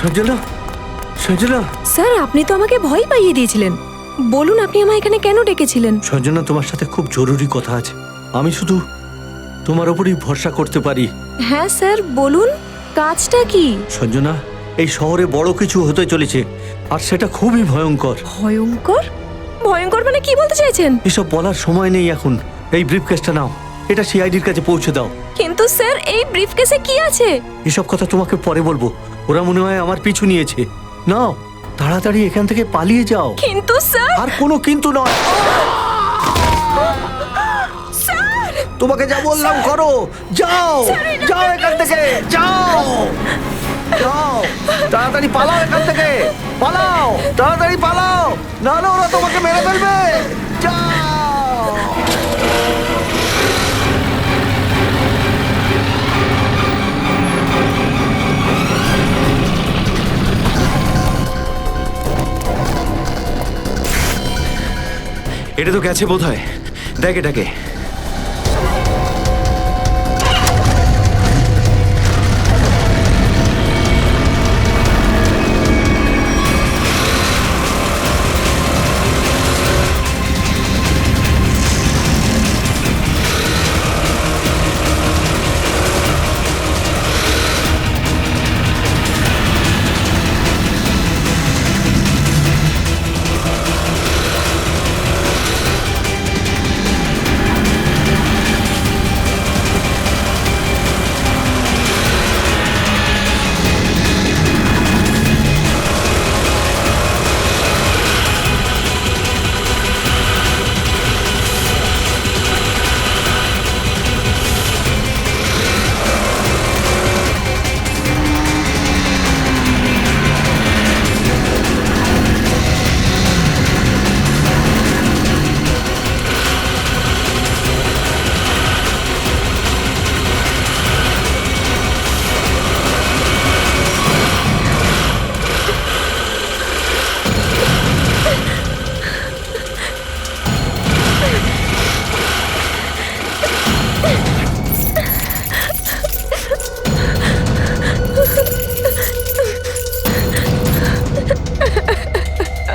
Sanjana, Sanjana. Sir, আপনি তো আমাকে ভয় পাইয়ে দিয়েছিলেন। বলুন, আপনি আমায় এখানে কেন ডেকেছিলেন? সঞ্জনা, তোমার সাথে খুব জরুরি কথা আছে। আমি শুধু তোমার ওপরই ভরসা করতে পারি। হ্যাঁ স্যার, বলুন, কাজটা কি? সঞ্জনা, এই শহরে বড় কিছু হতে চলেছে, আর সেটা খুবই ভয়ঙ্কর। ভয়ঙ্কর? ভয়ঙ্কর মানে কি বলতে চাইছেন? এসব বলার সময় নেই এখন। এই ব্রিফকেসটা নাও, এটা সিআইডির কাছে পৌঁছে দাও। কিন্তু স্যার, এই ব্রিফকেসে কি আছে? এসব কথা তোমাকে পরে বলবো। ওরা মনে হয় আমার পিছু নিয়েছে। নাও, তাড়াতাড়ি এখান থেকে পালিয়ে যাও। কিন্তু স্যার। আর কোনো কিন্তু নয়। স্যার, তোমাকে যা বললাম করো। যাও, যাও এখান থেকে, যাও, যাও, তাড়াতাড়ি পালাও এখান থেকে। পালাও, তাড়াতাড়ি পালাও, নাহলে ওরা তোমাকে মেরে ফেলবে। যাও। এটা তো গেছে বোধহয়। দেখ এটাকে।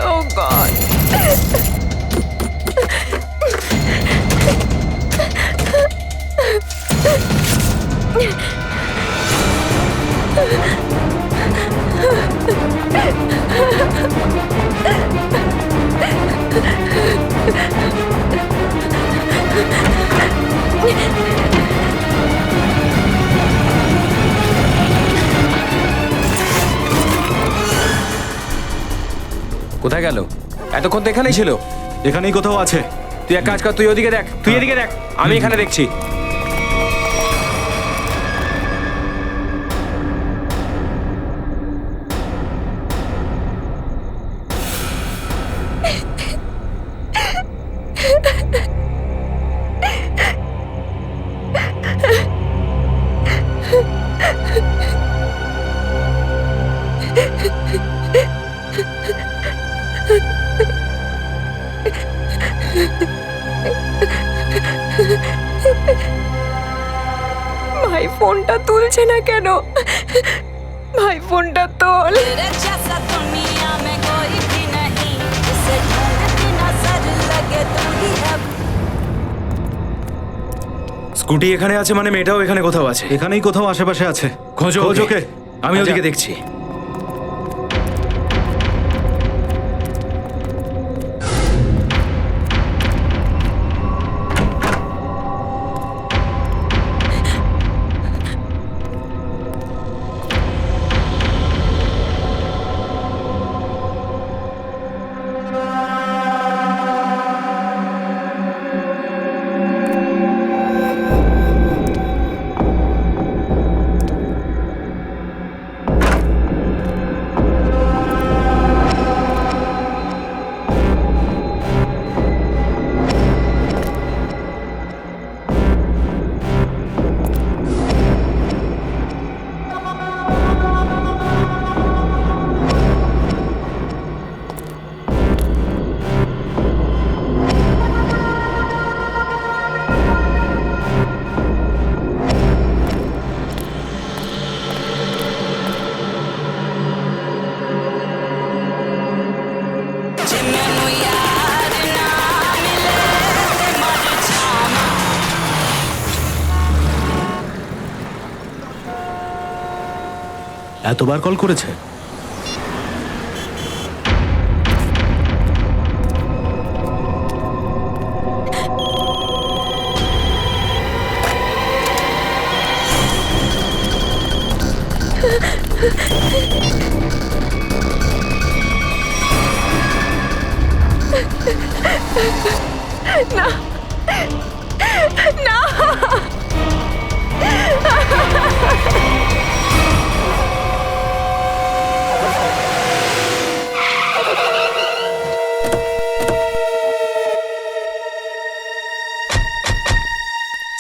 Oh God. কোথায় গেল? এতক্ষণ তো এখানেই ছিল। এখানেই কোথাও আছে। তুই এক কাজ কর, তুই ওদিকে দেখ, তুই এদিকে দেখ, আমি এখানে দেখছি। ভাই ফোনটা তুলছে না কেন? ভাই ফোনটা তোল। तेरे जैसा दुनिया में कोई भी नहीं, जिसे ढूंढती नजर लगे तू ही है। স্কুটি এখানে আছে মানে মেয়েটাও এখানে কোথাও আছে। এখানেই কোথাও আশেপাশে আছে। খোঁজো খোঁজ ওকে। ওকে। আমি আচ্ছা। ওদিকে দেখছি। এতবার কল করেছে?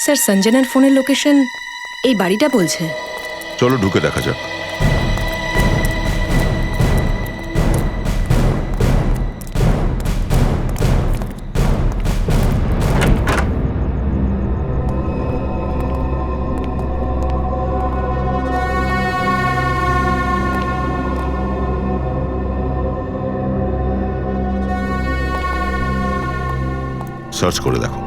স্যার, সঞ্জনার ফোনের লোকেশন এই বাড়িটা বলছে। চলো ঢুকে দেখা যাক। সার্চ করে দেখো।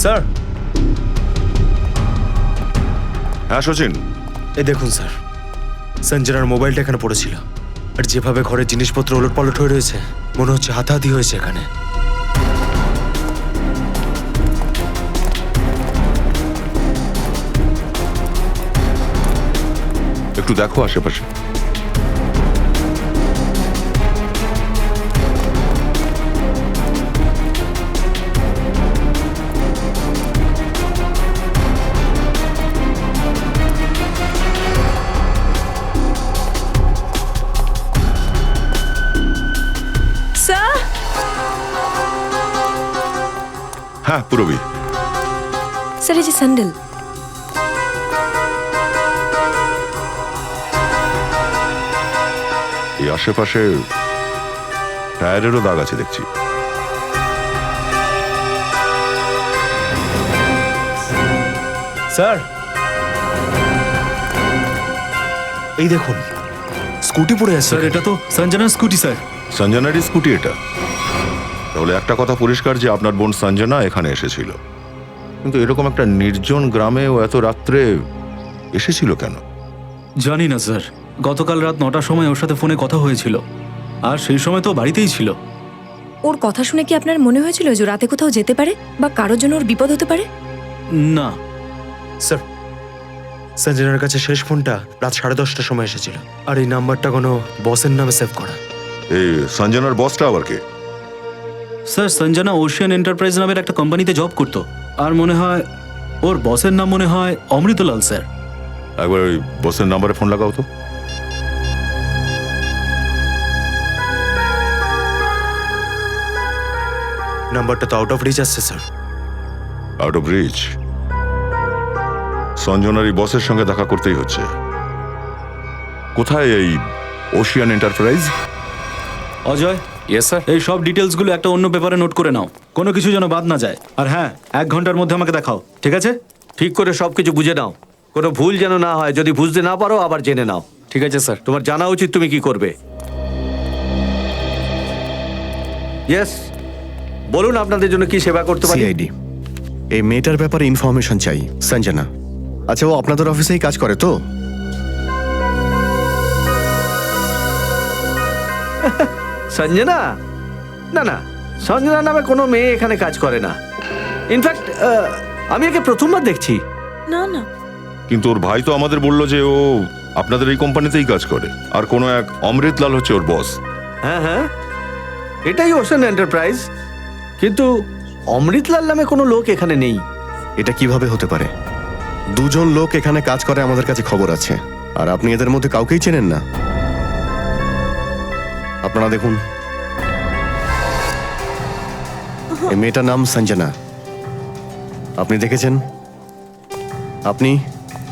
স্যার, হ্যাঁ সচিন, এই দেখুন স্যার, সঞ্জনার মোবাইলটা এখানে পড়েছিল। আর যেভাবে ঘরের জিনিসপত্র ওলটপালট হয়ে রয়েছে, মনে হচ্ছে হাতাহাতি হয়েছে এখানে। একটু দেখো আশেপাশে। স্যার, হ্যাঁ পুরবী, স্যার এই যে স্যান্ডেল। এই আশেপাশে টায়ারেরও দাগ আছে দেখছি। স্যার, এই দেখুন স্কুটি পড়ে আছে। স্যার, এটা তো সঞ্জনার স্কুটি স্যার। সঞ্জনারই স্কুটি এটা? তাহলে একটা কথা পরিষ্কার যে আপনার বোন সঞ্জনা এখানে এসেছিল, কিন্তু এরকম একটা নির্জন গ্রামে ও এত রাত্রে এসেছিল কেন? জানি না স্যার, গতকাল রাত 9টার সময় ওর সাথে ফোনে কথা হয়েছিল, আর সেই সময় তো বাড়িতেই ছিল। ওর কথা শুনে কি আপনার মনে হয়েছিল যে ও রাতে কোথাও যেতে পারে বা কারোর জন্য ওর বিপদ হতে পারে? না। স্যার, সঞ্জনার কাছে শেষ ফোনটা রাত 10:30টার সময় এসেছিল, আর এই নাম্বারটা কোনো বসের নামে সেভ করা। এই সঞ্জনার বসটা আবার কে? স্যার, সঞ্জনা ওশিয়ান এন্টারপ্রাইজ নামের একটা কোম্পানিতে জব করতো, আর মনে হয় ওর বসের নাম মনে হয় অমৃতলাল স্যার। একবার ওই বসের নাম্বারে ফোন লাগাও তো। নাম্বারটা তো আউট অফ রিচ আসছে স্যার। Out of reach? সঞ্জনার এই বসের সঙ্গে দেখা করতেই হচ্ছে। কোথায় এই ocean enterprise? Ajay, yes sir. এই সব ডিটেলসগুলো একটা অন্য পেপারে নোট করে নাও, কোনো কিছু যেন বাদ না যায়। আর হ্যাঁ, 1 ঘন্টার মধ্যে আমাকে দেখাও, ঠিক আছে? ঠিক করে সবকিছু বুঝে নাও, কোনো ভুল যেন না হয়। যদি বুঝতে না পারো আবার জেনে নাও। ঠিক আছে স্যার। তোমার জানা উচিত তুমি কি করবে। ইয়েস, বলুন আপনাদের জন্য কি সেবা করতে পারি। সিআইডি, এই মেয়েটার ব্যাপারে ইনফরমেশন চাই। সঞ্জনা, আচ্ছা ও আপনাদের অফিসেই কাজ করে তো? সঞ্জনা? না না, সঞ্জনা নামে কোনো মেয়ে এখানে কাজ করে না। ইনফ্যাক্ট আমি একে প্রথমবার দেখছি। না না, কিন্তু ওর ভাই তো আমাদের বললো যে ও আপনাদের এই কোম্পানিতেই কাজ করে, আর কোনো এক অমৃতলাল হচ্ছে ওর বস। হ্যাঁ হ্যাঁ, এটাই ওশান এন্টারপ্রাইজ, কিন্তু অমৃতলাল নামে কোনো লোক এখানে নেই। এটা কিভাবে হতে পারে? 2 জন লোক এখানে কাজ করে, আমাদের কাছে খবর আছে, আর আপনি এদের মধ্যে কাউকেই চেনেন না। আপনারা দেখুন, এই মেয়েটার নাম সঞ্জনা, আপনি দেখেছেন? আপনি?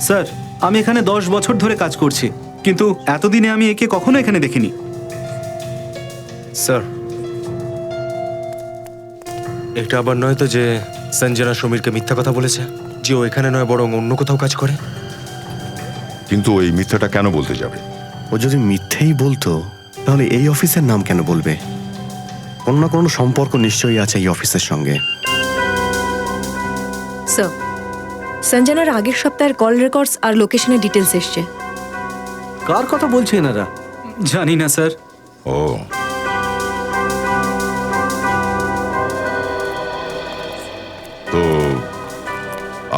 স্যার, আমি এখানে 10 বছর ধরে কাজ করছি, কিন্তু এতদিনে আমি একে কখনো এখানে দেখিনি। স্যার, এটা আবার নয় তো যে সঞ্জনা সমীরকে মিথ্যা কথা বলেছে, যে ও এখানে নয় বরং অন্য কোথাও কাজ করে? কিন্তু এই মিথ্যাটা কেন বলতে যাবে? ও যদি মিথ্যেই বলতো তাহলে এই অফিসের নাম কেন বলবে? কোনো না কোনো সম্পর্ক নিশ্চয়ই আছে এই অফিসের সঙ্গে। স্যার, সঞ্জনার আগের সপ্তাহের কল রেকর্ডস আর লোকেশনের ডিটেলস এসছে। কার কথা বলছে এনারা? জানি না স্যার। ও, তো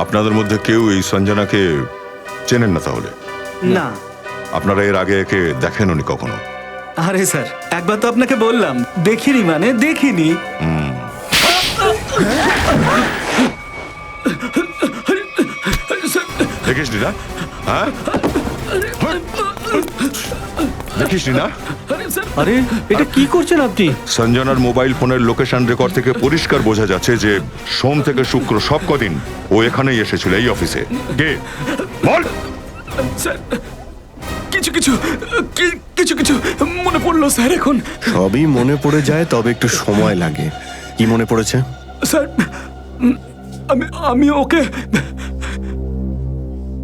আপনাদের মধ্যে কেউ এই সঞ্জনাকে চেনেন না তাহলে? না। আপনারা এর আগে একে দেখেননি কখনো? আরে স্যার, একবার তো আপনাকে বললাম দেখিনি, মানে দেখিনি। দেখিসনি না? হ্যাঁ, দেখিসনি না? আরে এটা কি করছেন আপনি? সঞ্জনার মোবাইল ফোনের লোকেশন রেকর্ড থেকে পরিষ্কার বোঝা যাচ্ছে যে সোম থেকে শুক্র সব কদিন ও এখানেই এসেছিল এই অফিসে। কে বল? স্যার, কিছু কিছু মনে পড়লো স্যার এখন। সবই মনে পড়ে যায়, তবে একটু সময় লাগে। কি মনে পড়েছে? স্যার, আমি ওকে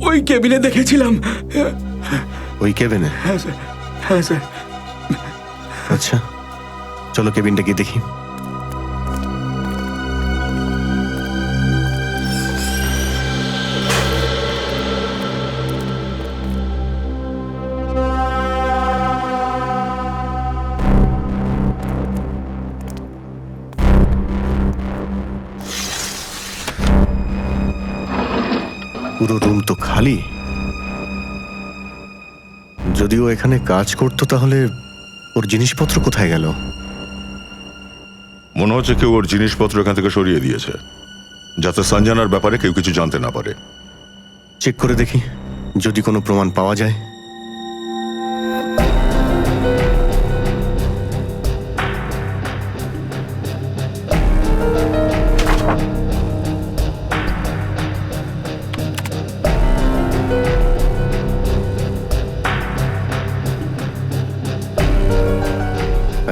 ওই কেবিনে দেখেছিলাম। ওই কেবিনে? হ্যাঁ স্যার, হ্যাঁ স্যার। আচ্ছা, চলো কেবিনটা গিয়ে দেখি। পুরো রুম তো খালি। যদিও এখানে কাজ করতো তাহলে ওর জিনিসপত্র কোথায় গেল? মনে হচ্ছে কেউ ওর জিনিসপত্র এখান থেকে সরিয়ে দিয়েছে, যাতে সঞ্জনার ব্যাপারে কেউ কিছু জানতে না পারে। চেক করে দেখি যদি কোনো প্রমাণ পাওয়া যায়।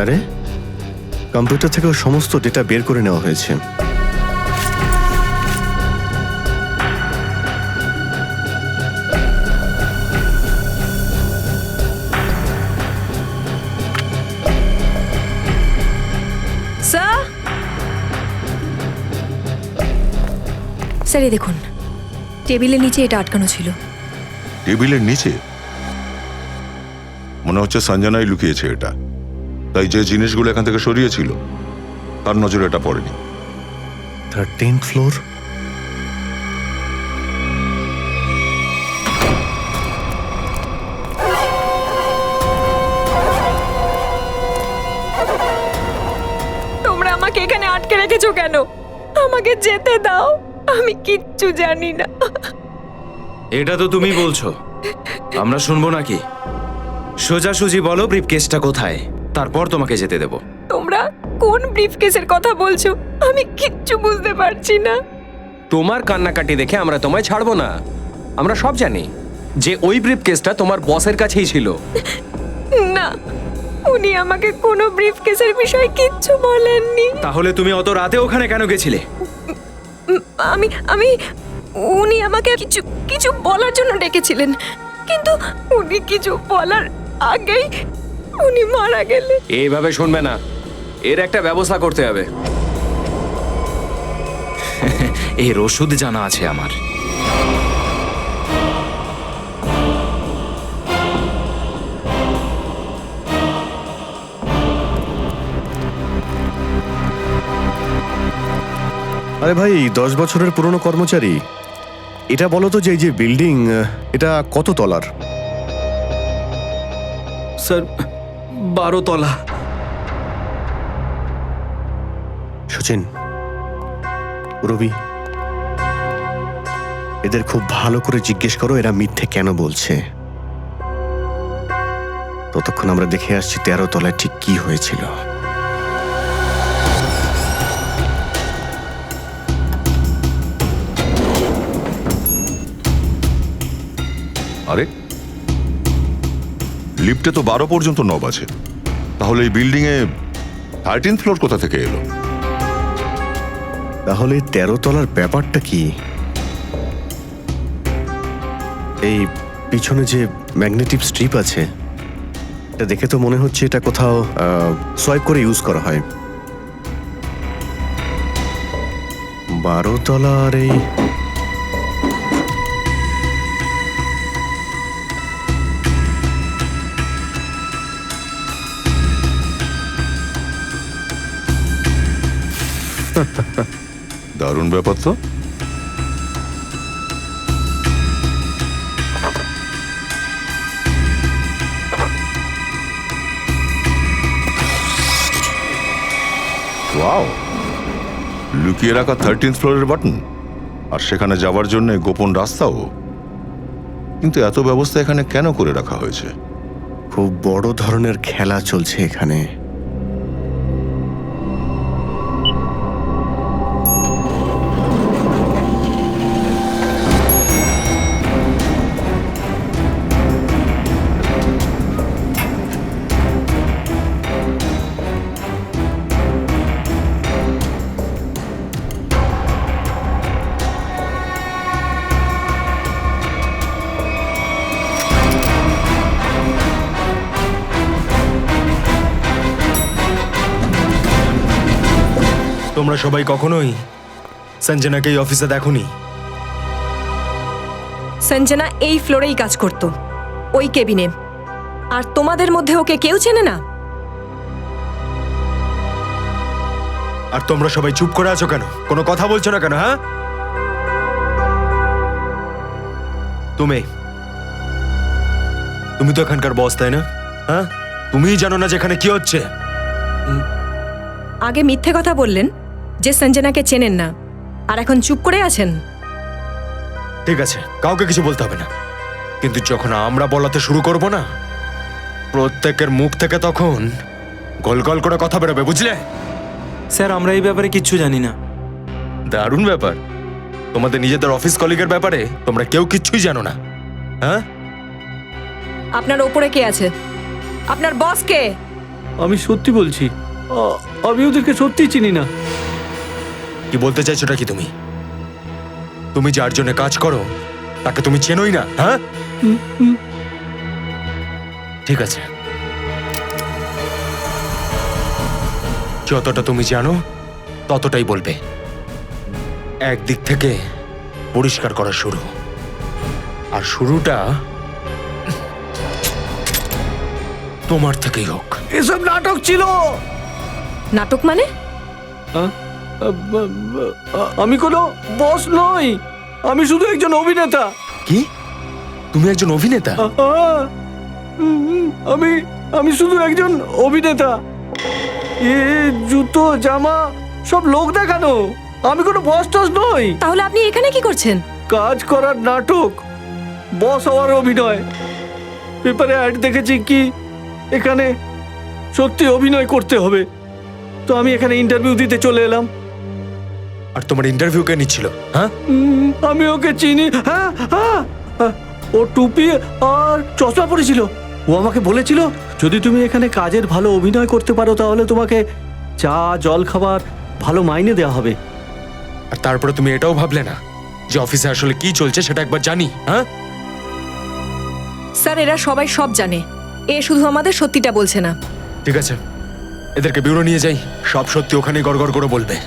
আরে, কম্পিউটার থেকে ওর সমস্ত ডেটা বের করে নেওয়া হয়েছে। স্যার, স্যার এই দেখুন, টেবিলের নিচে এটা আটকানো ছিল। টেবিলের নিচে? মনে হচ্ছে সঞ্জনাই লুকিয়েছে এটা, তাই যে জিনিসগুলো এখান থেকে সরিয়েছিল তার নজরে এটা পড়েনি। 13th floor? তোমরা আমাকে এখানে আটকে রেখেছো কেন? আমাকে যেতে দাও, আমি কিচ্ছু জানি না। এটা তো তুমি বলছো, আমরা শুনবো নাকি? সোজাসুজি বলো ব্রিফকেসটা কোথায়, তারপর তোমাকে যেতে দেব। তোমরা কোন ব্রিফকেসের কথা বলছো? আমি কিচ্ছু বুঝতে পারছি না। তোমার কান্নাকাটি দেখে আমরা তোমায় ছাড়বো না। আমরা সব জানি যে ওই ব্রিফকেসটা তোমার বসের কাছেই ছিল। না, উনি আমাকে কোনো ব্রিফকেসের বিষয়ে কিচ্ছু বলেননি। তাহলে তুমি অত রাতে ওখানে কেন গেছিলে? আমি উনি আমাকে কিছু কিছু বলার জন্য ডেকেছিলেন, কিন্তু উনি কিছু বলার আগেই উনি মারা গেলেন। এইভাবে শুনবে না, এর একটা ব্যবস্থা করতে হবে। এর ওষুধ জানা আছে আমার। আরে ভাই, 10 বছরের পুরনো কর্মচারী, এটা বলো তো যে এই যে বিল্ডিং, এটা কত তলার? স্যার, 12 তলা। সচিন, রবি, এদের খুব ভালো করে জিজ্ঞেস করো এরা মিথ্যে কেন বলছে। ততক্ষণ আমরা দেখে আসছি 13 তলায় ঠিক কি হয়েছিল। আরে, লিফটে তো 12 পর্যন্ত নব আছে, তাহলে এই বিল্ডিং এ 13th ফ্লোর কোথা থেকে এলো? তাহলে 13 তলার ব্যাপারটা কি? এই পিছনে যে ম্যাগনেটিক স্ট্রিপ আছে, এটা দেখে তো মনে হচ্ছে এটা কোথাও সোয়াইপ করে ইউজ করা হয়। 12 তলার এই দারুণ ব্যাপার তো। ওয়াও, লুকিয়ে রাখা 13th ফ্লোরের বাটন, আর সেখানে যাওয়ার জন্য গোপন রাস্তাও। কিন্তু এত ব্যবস্থা এখানে কেন করে রাখা হয়েছে? খুব বড় ধরনের খেলা চলছে এখানে। তোমরা সবাই কখনোই সঞ্জনাকে এই অফিসে দেখোনি? সঞ্জনা এই ফ্লোরেই কাজ করত, ওই কেবিনে। আর তোমাদের মধ্যে ওকে কেউ চেনে না? আর তোমরা সবাই চুপ করে আছো কেন? কোনো কথা বলছো না কেন? হ্যাঁ, তুমি তো এখানকার বস, তাই না? হ্যাঁ, তুমিই জানো না যেখানে কি হচ্ছে? আগে মিথ্যে কথা বললেন যে সঞ্জনাকে চেনেন না, আর এখন চুপ করে আছেন। ঠিক আছে, কাউকে কিছু বলতে হবে না, কিন্তু যখন আমরা বলাতে শুরু করব না, প্রত্যেকের মুখ থেকে তখন গল গল করে কথা বেরোবে, বুঝলে? স্যার, আমরা এই ব্যাপারে কিচ্ছু জানি না। দারুণ ব্যাপার। তোমাদের নিজেদের অফিস কলিগের ব্যাপারে তোমরা কেউ কিচ্ছুই জানো না। হ্যাঁ, আপনার ওপরে কে আছে? আপনার বস কে? আমি সত্যি বলছি, আমি ওদেরকে সত্যি চিনি না। কি বলতে চাইছোটা কি তুমি? তুমি যার জন্য কাজ করো তাকে তুমি চেনোই না? হ্যাঁ, ঠিক আছে, যতটা তুমি জানো ততটাই বলবে। একদিক থেকে পরিষ্কার করা শুরু, আর শুরুটা তোমার থেকেই হোক। এসব নাটক ছিল। নাটক মানে? আমি কোনো বস নই, আমি শুধু একজন অভিনেতা। কি? তুমি একজন অভিনেতা? আমি আমি শুধু একজন অভিনেতা। এ জুতো জামা সব লোক দেখানো, আমি কোনো বস টস নই। তাহলে আপনি এখানে কি করছেন? কাজ করার নাটক, বস হওয়ার অভিনয়। পেপারে অ্যাড দেখেছি কি এখানে সত্যি অভিনয় করতে হবে, তো আমি এখানে ইন্টারভিউ দিতে চলে এলাম। আর তোমার ইন্টারভিউ কে নিচ্ছিল? হ্যাঁ, আমি ওকে চিনি। হ্যাঁ হ্যাঁ, ও টুপি আর চশমা পরেছিল। ও আমাকে বলেছিল যদি তুমি এখানে কাজের ভালো অভিনয় করতে পারো তাহলে তোমাকে চা জল খাবার ভালো মাইনে দেওয়া হবে। আর তারপরে তুমি এটাও ভাবলে না যে অফিসে আসলে কি চলছে সেটা একবার জানি? হ্যাঁ, স্যার, এরা সবাই সব জানে, এ শুধু আমাদের সত্যিটা বলছে না। ঠিক আছে, এদেরকে ব্যুরো নিয়ে যাই, সব সত্যি ওখানেই গড়গড় করে বলবে।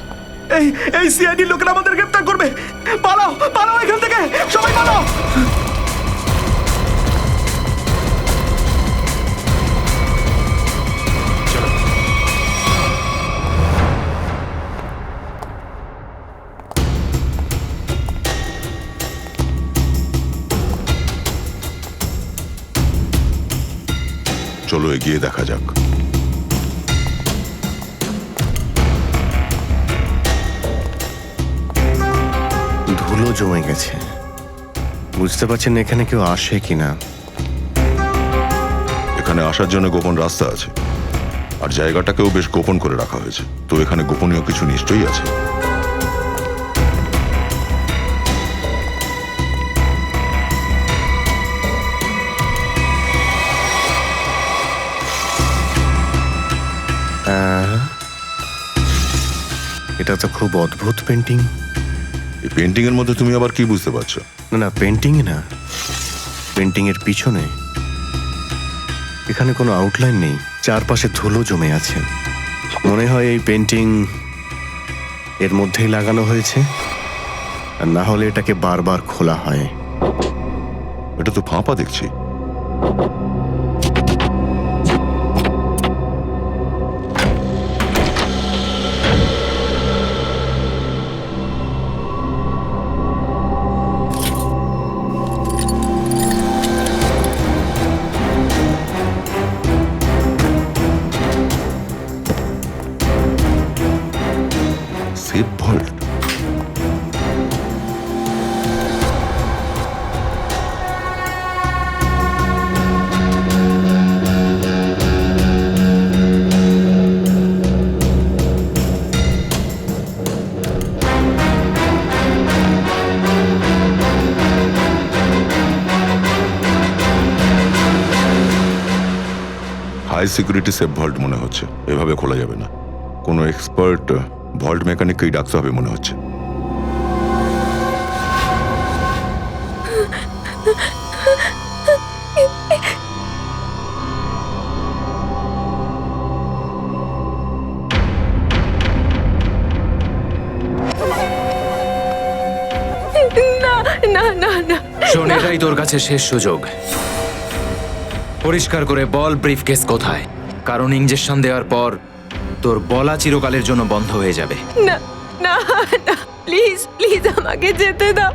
এই সিআইডি লোকেরা আমাদের গ্রেফতার করবে। পালাও, পালাও এখান থেকে, সবাই পালাও। চলো এগিয়ে দেখা যাক। ধুলো জমে গেছে, বুঝতে পারছেন না এখানে কেউ আসে কিনা। এখানে আসার জন্য গোপন রাস্তা আছে, আর জায়গাটাকেও বেশ গোপন করে রাখা হয়েছে, তো এখানে গোপনীয় কিছু নিশ্চয়ই আছে। এটা তো খুব অদ্ভুত পেন্টিং। এই পেন্টিং এর মধ্যে তুমি আবার কি বুঝতে পারছো? না না, পেন্টিং না, পেন্টিং এর পিছনে এখানে কোনো আউটলাইন নেই, চারপাশে ধুলো জমে আছে। মনে হয় এই পেন্টিং এর মধ্যেই লাগানো হয়েছে, আর না হলে এটাকে বারবার খোলা হয়। এটা তো ফাঁপা দেখছি। Safe vault. High security safe vault মনে হচ্ছে, এভাবে খোলা যাবে না। কোনো এক্সপার্ট ভল্ট মেকানিককেই ডাকতে হবে মনে হচ্ছে। না না না না, শোন, এটাই তোর কাছে শেষ সুযোগ। পরিষ্কার করে বল ব্রিফকেস কোথায়, কারণ ইঞ্জেকশন দেওয়ার পর তোর বলা চিরকালের জন্য বন্ধ হয়ে যাবে। না না না, প্লিজ প্লিজ আমাকে যেতে দাও,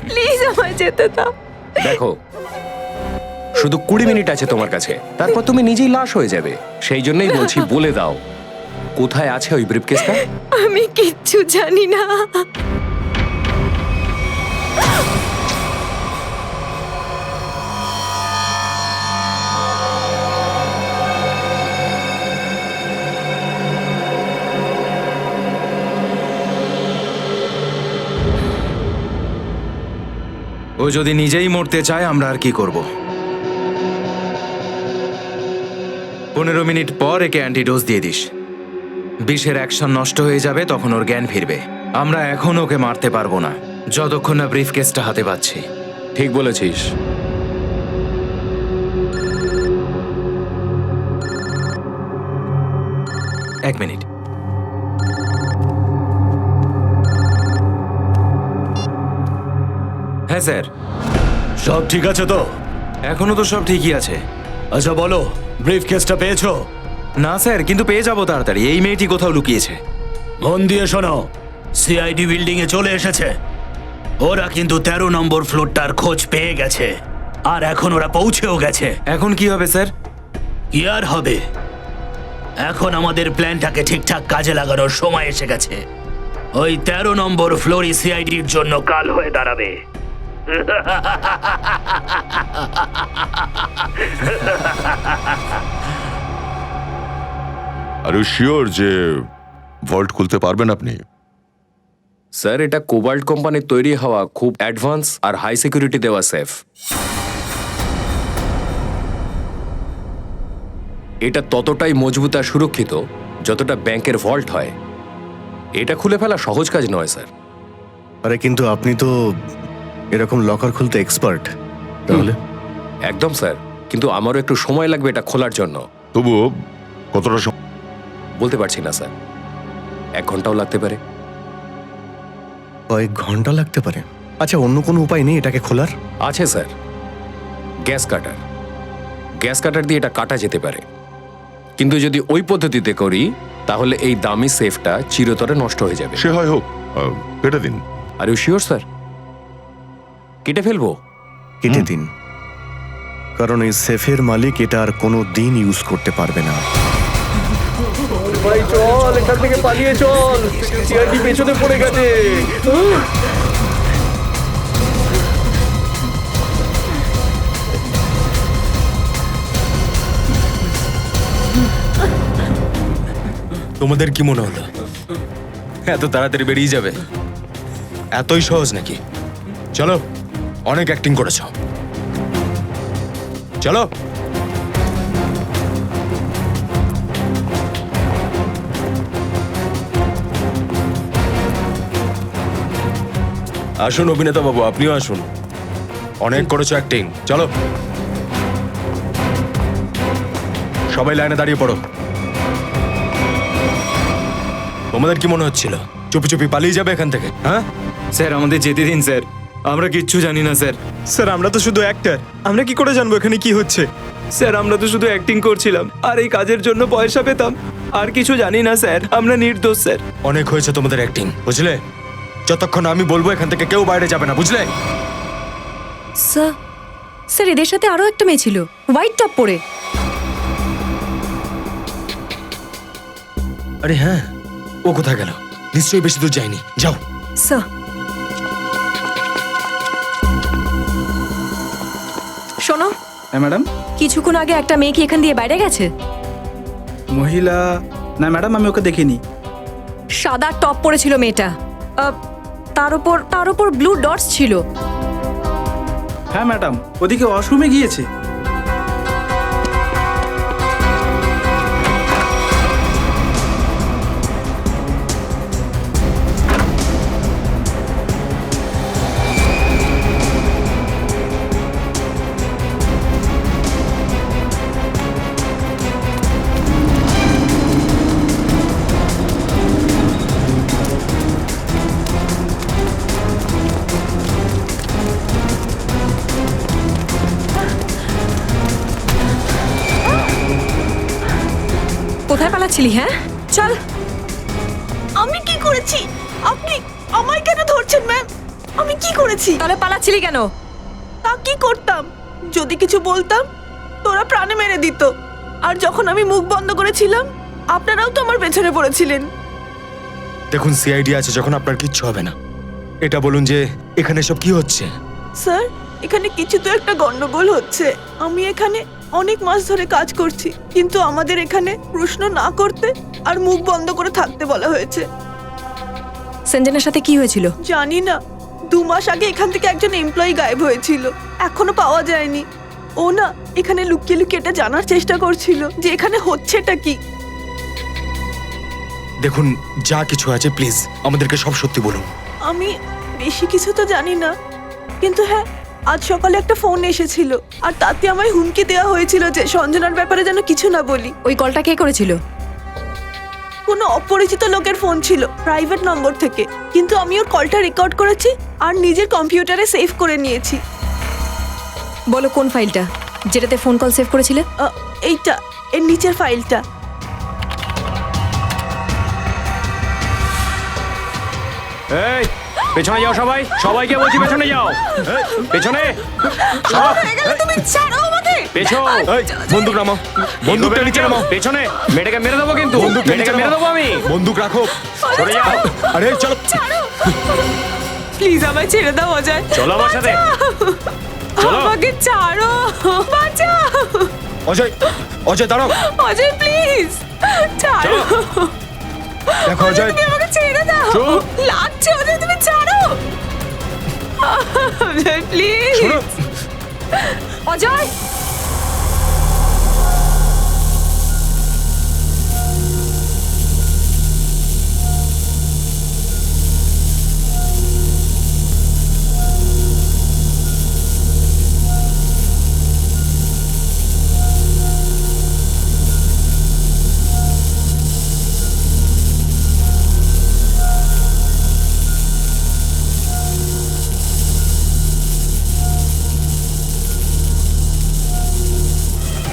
প্লিজ আমায় যেতে দাও। দেখো, শুধু 20 মিনিট আছে তোমার কাছে, তারপর তুমি নিজেই লাশ হয়ে যাবে। সেই জন্যই বলছি, বলে দাও কোথায় আছে ওই ব্রিফকেসটা। আমি কিচ্ছু জানি না। ও যদি নিজেই মরতে চায়, আমরা আর কি করব? 15 মিনিট পর একে অ্যান্টিডোজ দিয়ে দিস। বিষের অ্যাকশন নষ্ট হয়ে যাবে, তখন ওর জ্ঞান ফিরবে। আমরা এখন ওকে মারতে পারবো না যতক্ষণ না ব্রিফকেসটা হাতে পাচ্ছি। ঠিক বলেছিস। এক মিনিট। হ্যাঁ স্যার, সব ঠিক আছে তো? এখনো তো সব ঠিকই আছে। আচ্ছা বলো, ব্রিফ কেসটা পেয়েছো? না স্যার, কিন্তু পেয়ে যাবো তাড়াতাড়ি। এই মেয়েটি কোথাও লুকিয়েছে। মন দিয়ে শোনো, সিআইডি বিল্ডিং এ চলে এসেছে। ওরা কিন্তু 13 নম্বর ফ্লোরটার খোঁজ পেয়ে গেছে, আর এখন ওরা পৌঁছেও গেছে। এখন কি হবে স্যার? কি আর হবে, এখন আমাদের প্ল্যানটাকে ঠিকঠাক কাজে লাগানোর সময় এসে গেছে। ওই 13 নম্বর ফ্লোরই সিআইডির জন্য কাল হয়ে দাঁড়াবে। আর ইউ শিওর যে ভল্ট খুলতে পারবেন আপনি? স্যার, এটা কোবাল্ট কোম্পানির তৈরি হওয়া খুব অ্যাডভান্স আর হাই সিকিউরিটি দেওয়া সেফ। এটা ততটাই মজবুত আর সুরক্ষিত যতটা ব্যাংকের ভল্ট হয়। এটা খুলে ফেলা সহজ কাজ নয় স্যার। আরে কিন্তু আপনি তো এরকম লকার খুলতে এক্সপার্ট, তাহলে? একদম স্যার, কিন্তু আমারও একটু সময় লাগবে এটা খোলার জন্য। তবুও কতটা সময়? বলতে পারছি না স্যার, 1 ঘন্টাও লাগতে পারে। কয়েক ঘন্টা লাগতে পারে? আচ্ছা, অন্য কোনো উপায় নেই এটাকে খোলার? আছে sir, gas cutter. Gas cutter দিয়ে এটা কাটা যেতে পারে, কিন্তু যদি ওই পদ্ধতিতে করি তাহলে এই দামি সেফটা চিরতরে নষ্ট হয়ে যাবে। সে হয় হোক, কেটে দিন। আর ইউ শিওর স্যার? কেটে ফেলবো? কেটে দিন, কারণ এই সেফের মালিক এটা আর কোনো দিন ইউজ করতে পারবে না। ভাই চল, এখান থেকে পালিয়ে চল, সিআইডি পেছনে পড়ে গেছে। তোমাদের কি মনে হলো এত তাড়াতাড়ি বেরিয়ে যাবে? এতই সহজ নাকি? চলো, অনেক অ্যাক্টিং করেছো, চলো। আসুন অভিনেতা বাবু, আপনিও আসুন। অনেক করেছো অ্যাক্টিং, চলো সবাই লাইনে দাঁড়িয়ে পড়ো। তোমাদের কি মনে হচ্ছিল চুপি চুপি পালিয়ে যাবে এখান থেকে? হ্যাঁ স্যার আমাদের যেতে দিন স্যার, আমরা কিচ্ছু জানি না স্যার। স্যার আমরা তো শুধু অ্যাক্টর, আমরা কি করে জানবো এখানে কি হচ্ছে? স্যার আমরা তো শুধু অ্যাক্টিং করছিলাম আর এই কাজের জন্য পয়সা পেতাম, আর কিছু জানি না স্যার, আমরা নির্দোষ স্যার। অনেক হয়েছে তোমাদের অ্যাক্টিং, বুঝলে? যতক্ষণ আমি বলবো এখান থেকে কেউ বাইরে যাবে না, বুঝলে? স্যার, স্যার এদের সাথে আরো একটা মেয়ে ছিল, হোয়াইট টপ পরে। আরে হ্যাঁ, ও কোথায় গেল? নিশ্চয়ই বেশি দূর যায়নি, যাও। স্যার, শোনো, হ্যাঁ ম্যাডাম। কিছুক্ষণ আগে একটা মেয়ে কি এখান দিয়ে বাইরে গেছে? মহিলা না ম্যাডাম, আমি ওকে দেখিনি। সাদা টপ পরেছিল মেয়েটা, তার উপর ব্লু ডটস ছিল। হ্যাঁ ম্যাডাম, ওদিকে ওয়াশরুমে গিয়েছে। কোথায় পালাচ্ছিলি? হ্যাঁ চল। আমি কি করেছি? আপনি আমায় কেন ধরছেন ম্যাম? আমি কি করেছি? তাহলে পালাচ্ছিলি কেন? তা কি করতাম? যদি কিছু বলতাম তোরা প্রাণে মেরে দিত। আর যখন আমি মুখ বন্ধ করেছিলাম আপনারাও তো আমার পেছনে পড়েছিলেন। দেখুন সিআইডি আছে, যখন আপনার কিচ্ছু হবে না। এটা বলুন যে এখানে সব কি হচ্ছে? স্যার এখানে কিছু তো একটা গন্ডগোল হচ্ছে। আমি এখানে অনেক মাস ধরে কাজ করছি, কিন্তু আমাদের এখানে প্রশ্ন না করতে আর মুখ বন্ধ করে থাকতে বলা হয়েছে। সঞ্জনার সাথে কি হয়েছিল? জানি না, 2 মাস আগে এখান থেকে একজন এমপ্লয়ি গায়েব হয়েছিল, এখনো পাওয়া যায়নি। ও না এখানে লুকিয়ে লুকিয়ে এটা জানার চেষ্টা করছিল যে এখানে হচ্ছেটা কি। দেখুন যা কিছু আছে প্লিজ আমাদেরকে সব সত্যি বলুন। আমি বেশি কিছু তো জানি না, কিন্তু হ্যাঁ আজ সকালে একটা ফোন এসেছিল আর তাতে আমায় হুমকি দেওয়া হয়েছিল যে সঞ্জনার ব্যাপারে যেন কিছু না বলি। ওই কলটা কে করেছিল? কোনো অপরিচিত লোকের ফোন ছিল, প্রাইভেট নম্বর থেকে, কিন্তু আমি ওর কলটা রেকর্ড করেছি আর নিজের কম্পিউটারে সেভ করে নিয়েছি। বলো কোন ফাইলটা যেটাতে ফোন কল সেভ করেছিলে? এইটা, এর নিচের ফাইলটা। এই পেছনে যাও সবাই, সবাইকে বলছি পেছনে যাও, পেছনে তুমি ছাড়ো আমাকে। পেছন, বন্দুক নামাও, বন্দুকটা নিচে নামাও। পেছনে মেয়েটাকে মেরে দেবো কিন্তু, বন্দুকটা নিচে মেয়েটাকে মেরে দেবো আমি। বন্দুক রাখো, সরে যাও। আরে চলো, প্লিজ আমায় ছেড়ে দাও অজয়। চলো আমার সাথে, চলো। আমাকে ছাড়ো, বাঁচাও। অজয়, অজয় দাঁড়াও, অজয় প্লিজ ছাড়ো। দেখো অজয়, তুমি আমাকে ছেড়ে দাও, চুপ। লাগছে অজয়, তুমি ছাড়ো। অজয় প্লিজ। শোনো, অজয়,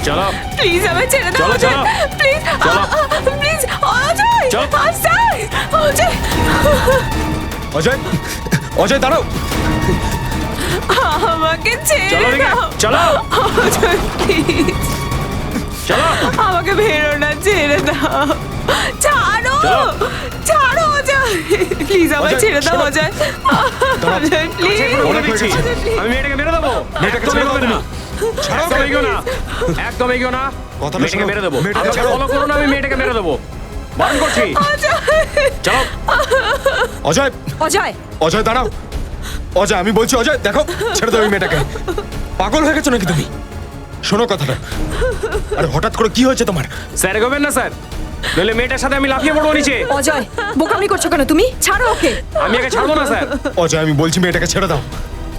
চলো প্লিজ আমায় ছেড়ে দাও চলো, অজয়, চলো। প্লিজ চলো। প্লিজ অজয়, চলো। আস্তে অজয়। অজয়, অজয় দাঁড়াও, আমাকে চলো ছেড়ে দিকে, দাও চলো অজয় প্লিজ। চলো। আমাকে বেরো না, ছেড়ে দাও, ছাড়ো চলো। ছাড়ো অজয়, প্লিজ আমায় অজয়, ছেড়ে দাও শোনো। অজয়, অজয় প্লিজ। বলে দিচ্ছি, আমি মেয়েটাকে মেরে দেবো। মেয়েটাকে একদম ছেড়ে দাও এগোবে না, ছাড়ো একদম এগিও না, একদম এগিও না। কথাটা মেয়েটাকে শোনো, মেরে দেবো, মেয়েটাকে আমাকে ছাড়ো। ফলো করো না, আমি মেয়েটাকে মেরে দেবো, বারণ করছি। চলো। অজয়, অজয়, অজয় দাঁড়াও, অজয় আমি বলছি, অজয় দেখো, ছেড়ে দাও এই মেয়েটাকে। পাগল হয়ে গেছো নাকি তুমি? শোনো কথাটা। আরে হঠাৎ করে কি হয়েছে তোমার? স্যার এগোবেন না স্যার, নইলে মেয়েটার সাথে আমি লাফিয়ে পড়বো নিচে। অজয়, বোকামি করছো কেন তুমি? ছাড়ো ওকে। আমি একে ছাড়বো না স্যার। অজয়, আমি বলছি মেয়েটাকে ছেড়ে দাও,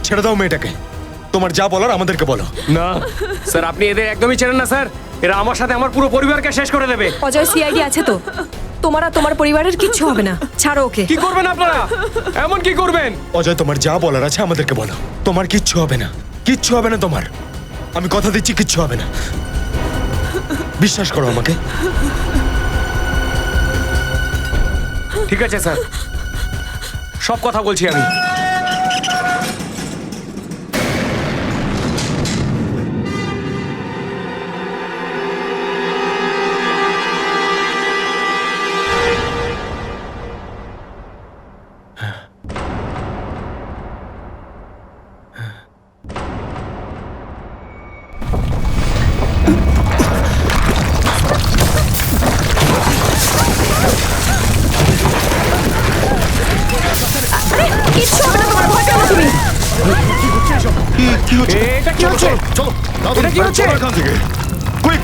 ছেড়ে দাও মেয়েটাকে। তোমার যা বলার আমাদেরকে বলো। না স্যার, আপনি এদের একদমই ছেড়েন না স্যার। এরা আমার সাথে আমার পুরো পরিবারকে শেষ করে দেবে। অজয়, সিআইডি আছে তো, তোমার আর তোমার পরিবারের কিচ্ছু হবে না। ছাড়ো ওকে। কি করবেন আপনারা? এমন কি করবেন? অজয়, তোমার যা বলার আছে আমাদেরকে বলো। তোমার কিচ্ছু হবে না, কিচ্ছু হবে না তোমার। আমি কথা দিচ্ছি কিচ্ছু হবে না, বিশ্বাস করো আমাকে। ঠিক আছে স্যার, সব কথা বলছি আমি। কিচ্ছু হবে না তোমার, ভয় পেও না তুমি। এটা কি হচ্ছে? চলো এটা কি হচ্ছে? এখান থেকে কুইক।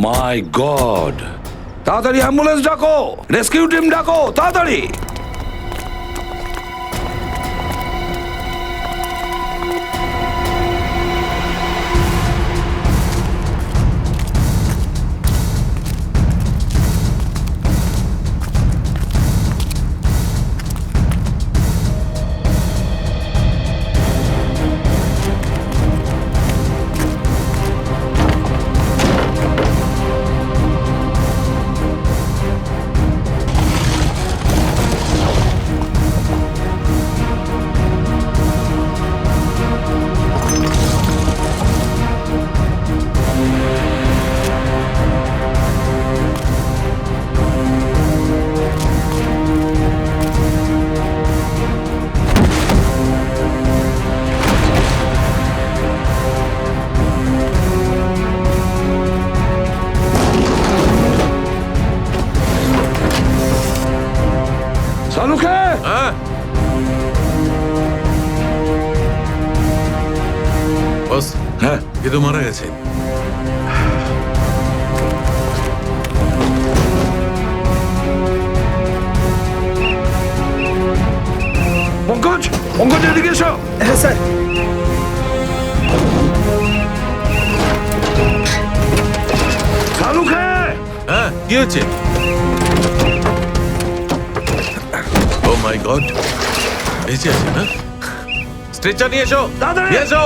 মাই গড, তাড়াতাড়ি অ্যাম্বুলেন্স ডাকো, রেস্কিউ টিম ডাকো, তাড়াতাড়ি। সালুকে, বস, হ্যাঁ এ তো মারা গেছে। পঙ্কজ, পঙ্কজ এদিকে এসো। হ্যাঁ স্যার। সালুকে, হ্যাঁ, কি হচ্ছে? ও মাই গড, বেঁচে আছে না? স্ট্রেচার নিয়ে এসো, তাড়াতাড়ি নিয়ে এসো।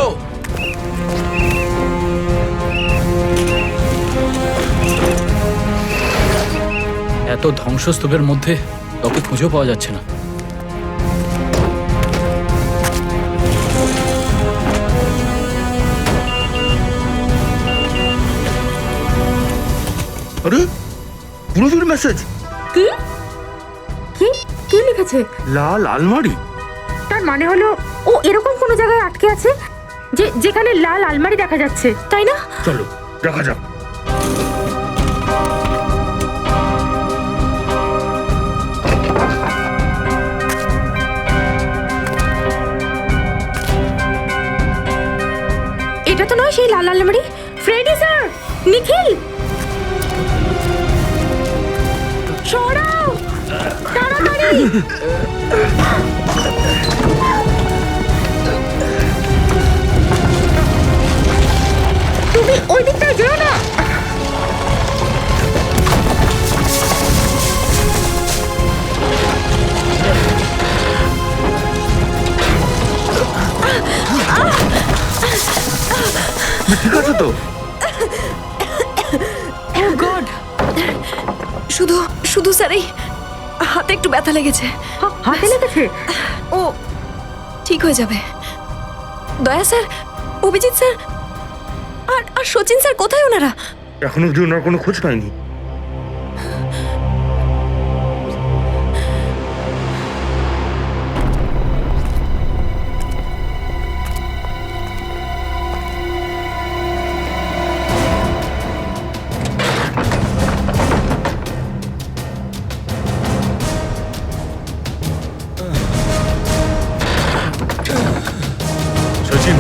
এত ধ্বংসস্তূপের মধ্যে কাউকে খুঁজেও পাওয়া যাচ্ছে না। আরে পুরোপুরি মেসেজ। কি কি কি লিখেছে? লাল আলমারি। তার মানে হলো ও এরকম কোনো জায়গায় আটকে আছে যেখানে লাল আলমারি দেখা যাচ্ছে, তাই না? চলো দেখা যাক। এটা তো নয় সেই লাল আলমারি। ফ্রেডি স্যার, নিখিল, সরাও তাড়াতাড়ি। তুমি ওই দিকটায় যেও না। ঠিক আছে তো? ও গড, শুধু শুধু স্যার এই হাতে একটু ব্যথা লেগেছে। হাতে লেগেছে? ও ঠিক হয়ে যাবে। দয়া স্যার, অভিজিৎ স্যার আর আর সচিন স্যার কোথায় ওনারা? এখনো অব্দি ওনার কোনো খোঁজ পাইনি। সচিন,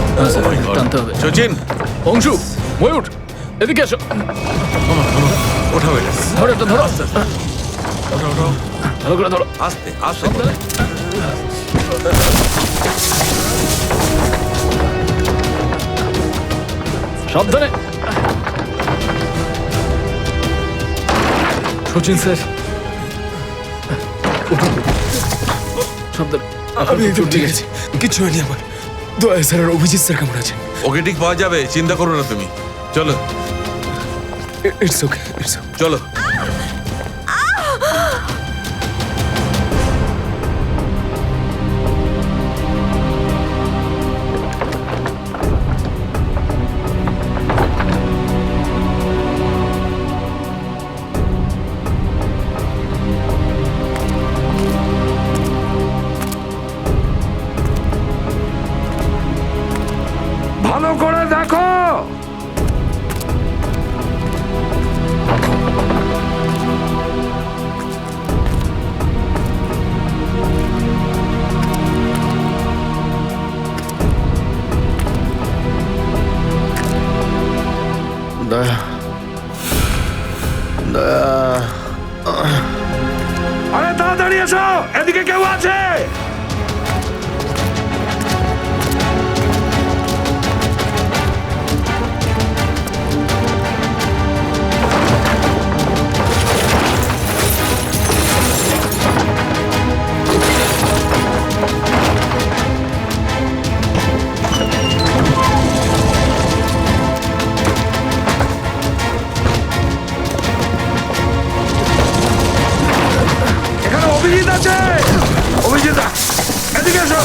টানতে হবে। সচিন, অংশু, ময়ূর, এদিকে এসো। ওঠাও এটা। ধরো এটা, ধরো। ওঠাও। ভালো করে ধরো। আস্তে আস্তে। সাবধানে। সচিন স্যার, সাবধানে। আমি একদম ঠিক আছে, কিছু হয়নি আমার। দয়া স্যার আর অভিজিৎ স্যার কেমন আছেন? ওকে ঠিক পাওয়া যাবে, চিন্তা করো না তুমি। চলো ইটস ওকে, ইটস ওকে। চলো। ভালো করে দেখো। দয়া, দয়া। আরে তাড়াতাড়ি এসো, এদিকে কেউ আছে? এখানে অভিজিৎ আছে। অভিজিৎ, এদিকে এসো।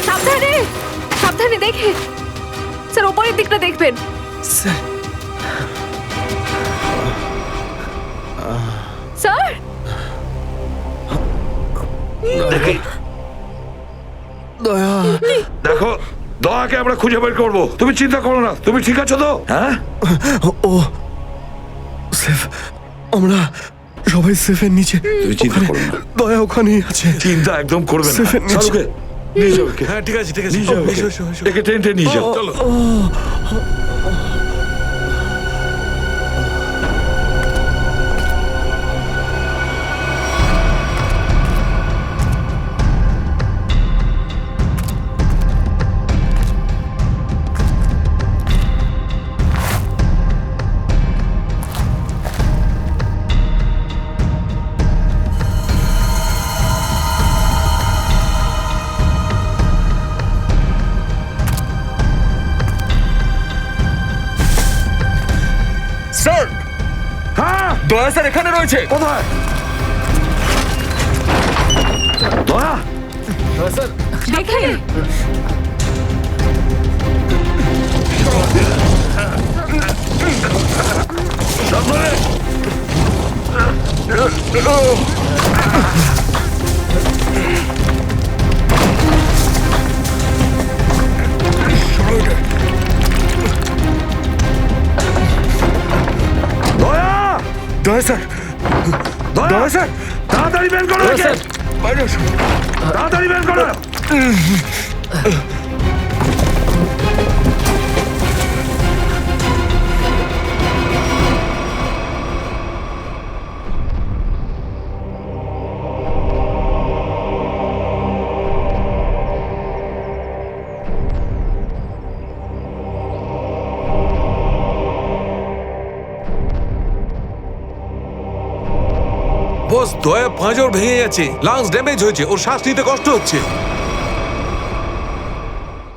সাবধানে, সাবধানে দেখে। স্যার ওপরের দিকটা দেখবেন। স্যার, স্যার দয়া, দেখো, দয়াকে আমরা খুঁজে বের করবো, তুমি চিন্তা করো না। তুমি ঠিক আছো তো? হ্যাঁ, ও সেফ। আমরা সবাই সেফের নিচে। তুমি চিন্তা করো না। দয়া ওখানেই আছে। চিন্তা একদম করবে না। সেফের নিচে। শালুকে নিয়ে যাও ওকে। হ্যাঁ ঠিক আছে, ঠিক আছে। নিয়ে যাও ওকে। এসো, এসো, এসো। একে টেনে নিয়ে যাও। চলো। স্যার, হ্যাঁ, দয়া স্যার এখানে রয়েছে। কোথায়? দয়া দেখে সাবধানে দয়া দয়া স্যার দয়া স্যার তাড়াতাড়ি বের করো একে। বাইরে এসো। তাড়াতাড়ি বের করো বস দয়া পাঁজর ভেঙে যাচ্ছে, লাংস ড্যামেজ হয়েছে, ওর শ্বাস নিতে কষ্ট হচ্ছে।